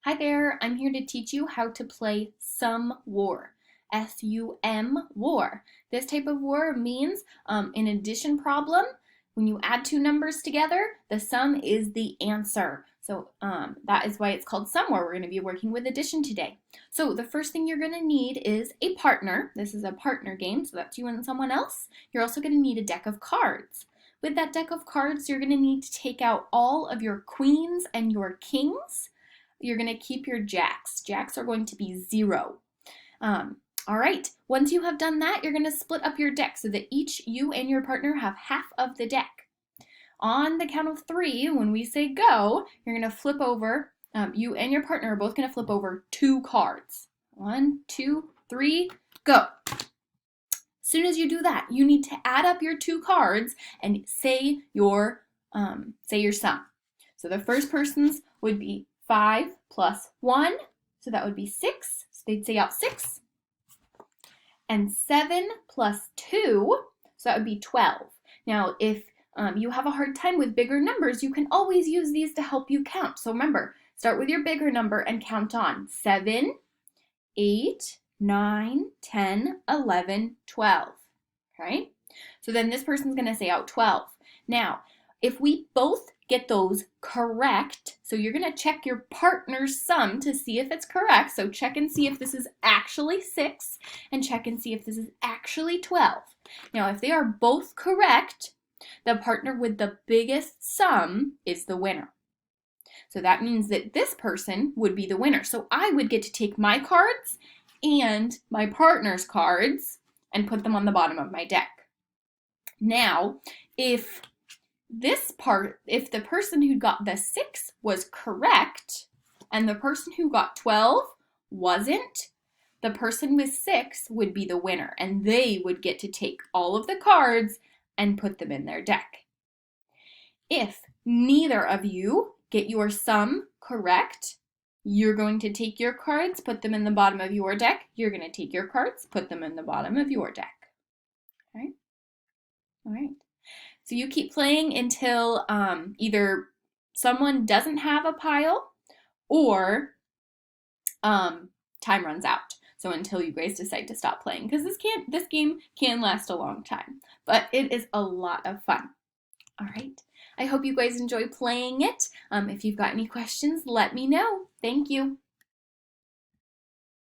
Hi there, I'm here to teach you how to play sum war. S-U-M war. This type of war means an addition problem. When you add two numbers together, the sum is the answer. So that is why it's called sum war. We're going to be working with addition today. So the first thing you're going to need is a partner. This is a partner game, so that's you and someone else. You're also going to need a deck of cards. With that deck of cards, you're going to need to take out all of your queens and your kings. You're going to keep your jacks. Jacks are going to be 0. All right, once you have done that, you're going to split up your deck so that each you and your partner have half of the deck. On the count of 3, when we say go, you're going to flip over, you and your partner are both going to flip over 2 cards. 1, 2, 3, go. As soon as you do that, you need to add up your 2 cards and say your sum. So the first person's would be 5 plus 1, so that would be 6. So they'd say out 6. And 7 plus 2, so that would be 12. Now, if you have a hard time with bigger numbers, you can always use these to help you count. So remember, start with your bigger number and count on 7, 8, 9, 10, 11, 12. Okay? So then this person's going to say out 12. Now, if we both get those correct, so you're going to check your partner's sum to see if it's correct. So check and see if this is actually 6 and check and see if this is actually 12. Now, if they are both correct, the partner with the biggest sum is the winner. So that means that this person would be the winner. So I would get to take my cards and my partner's cards and put them on the bottom of my deck. Now, if the person who got the 6 was correct and the person who got 12 wasn't, the person with 6 would be the winner and they would get to take all of the cards and put them in their deck. If neither of you get your sum correct, you're going to take your cards, put them in the bottom of your deck. You're going to take your cards, put them in the bottom of your deck. Okay? All right. So you keep playing until either someone doesn't have a pile or time runs out. So until you guys decide to stop playing, because this game can last a long time, but it is a lot of fun. All right. I hope you guys enjoy playing it. If you've got any questions, let me know. Thank you.